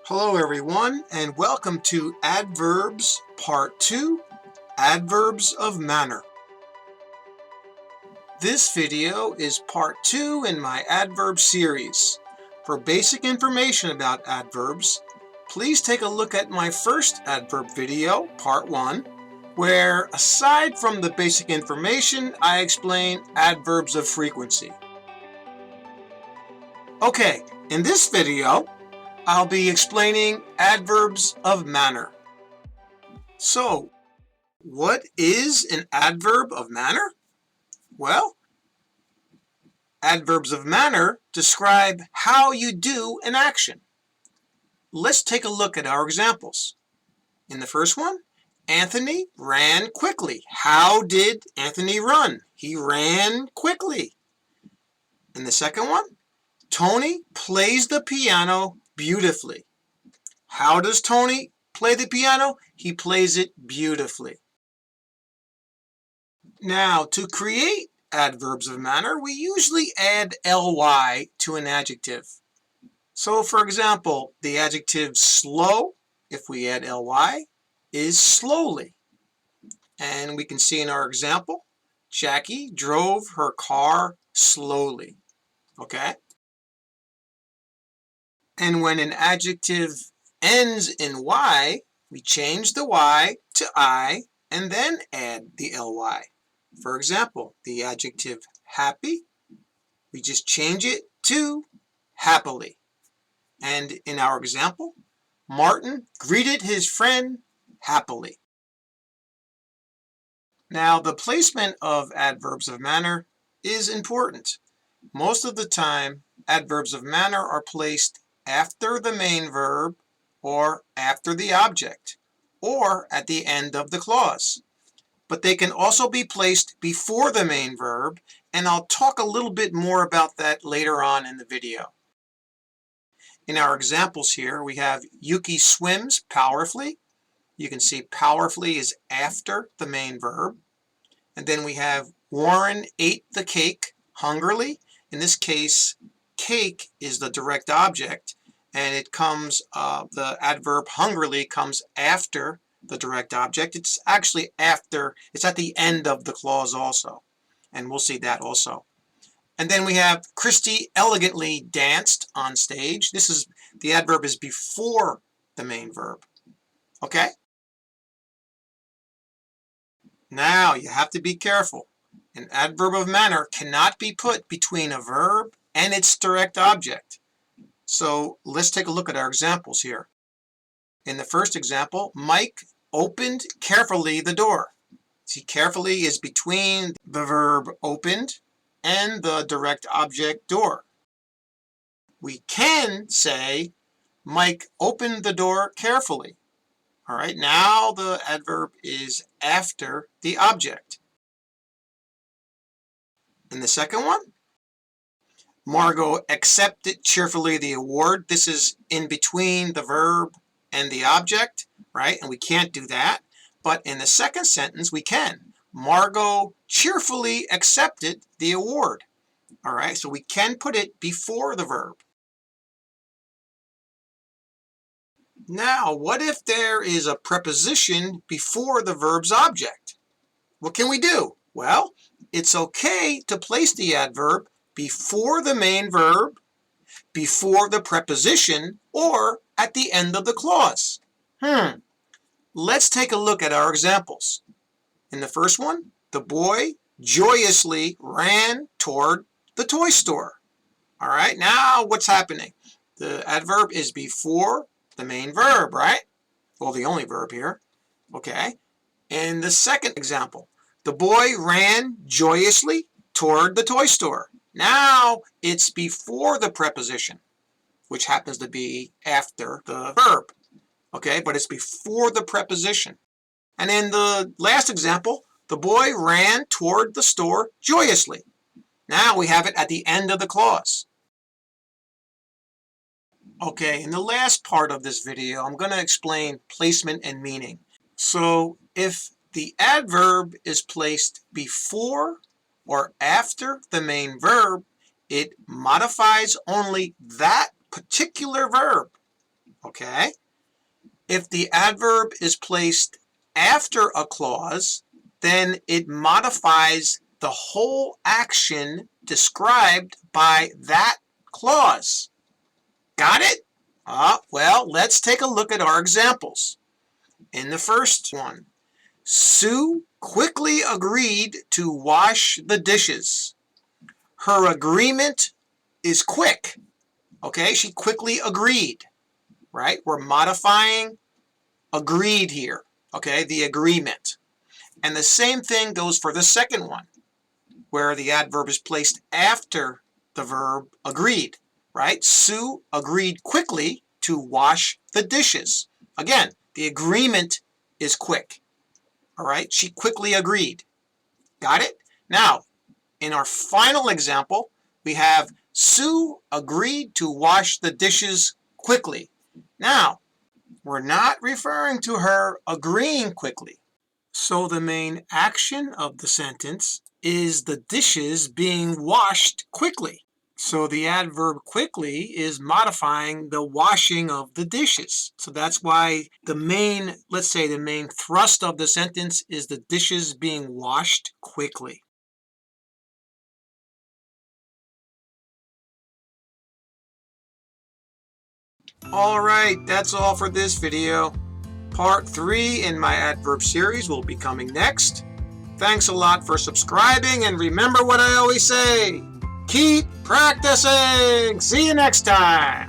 Hello everyone, and welcome to Adverbs Part 2, Adverbs of Manner. This video is Part 2 in my adverb series. For basic information about adverbs, please take a look at my first adverb video, Part 1, where aside from the basic information, I explain adverbs of frequency. Okay, in this video, I'll be explaining adverbs of manner. So, what is an adverb of manner? Well, adverbs of manner describe how you do an action. Let's take a look at our examples. In the first one, Anthony ran quickly. How did Anthony run? He ran quickly. In the second one, Tony plays the piano beautifully. How does Tony play the piano? He plays it beautifully. Now, to create adverbs of manner, we usually add ly to an adjective. So, for example, the adjective slow, if we add ly, is slowly. And we can see in our example, Jackie drove her car slowly. Okay? And when an adjective ends in y, we change the y to I and then add the ly. For example, the adjective happy, we just change it to happily. And in our example, Martin greeted his friend happily. Now, the placement of adverbs of manner is important. Most of the time, adverbs of manner are placed after the main verb, or after the object, or at the end of the clause. But they can also be placed before the main verb, and I'll talk a little bit more about that later on in the video. In our examples here, we have Yuki swims powerfully. You can see powerfully is after the main verb. And then we have Warren ate the cake hungrily. In this case, cake is the direct object, and it comes, the adverb hungrily comes after the direct object. It's actually after, it's at the end of the clause also, and we'll see that also. And then we have Christy elegantly danced on stage. This is, the adverb is before the main verb. Okay? Now, you have to be careful. An adverb of manner cannot be put between a verb and its direct object. So let's take a look at our examples here. In the first example, Mike opened carefully the door. See, carefully is between the verb opened and the direct object door. We can say Mike opened the door carefully. All right, now the adverb is after the object. In the second one, Margot accepted cheerfully the award. This is in between the verb and the object, right? And we can't do that. But in the second sentence, we can. Margot cheerfully accepted the award. All right, so we can put it before the verb. Now, what if there is a preposition before the verb's object? What can we do? Well, it's okay to place the adverb before the main verb, before the preposition, or at the end of the clause. Let's take a look at our examples. In the first one, the boy joyously ran toward the toy store. All right, now what's happening? The adverb is before the main verb, right? Well, the only verb here. Okay. In the second example, the boy ran joyously toward the toy store. Now it's before the preposition, which happens to be after the verb. Okay, but it's before the preposition. And in the last example, the boy ran toward the store joyously. Now we have it at the end of the clause. Okay, in the last part of this video, I'm going to explain placement and meaning. So if the adverb is placed before or after the main verb, it modifies only that particular verb. Okay? If the adverb is placed after a clause, then it modifies the whole action described by that clause. Got it? Well, let's take a look at our examples. In the first one, Sue quickly agreed to wash the dishes. Her agreement is quick. Okay, she quickly agreed, right? We're modifying agreed here, okay, the agreement. And the same thing goes for the second one, where the adverb is placed after the verb agreed, right? Sue agreed quickly to wash the dishes. Again, the agreement is quick, all right? She quickly agreed. Got it? Now, in our final example, we have Sue agreed to wash the dishes quickly. Now, we're not referring to her agreeing quickly. So the main action of the sentence is the dishes being washed quickly. So the adverb quickly is modifying the washing of the dishes. So that's why the main, let's say the main thrust of the sentence is the dishes being washed quickly. Alright, that's all for this video. Part 3 in my adverb series will be coming next. Thanks a lot for subscribing, and remember what I always say, keep practicing! See you next time!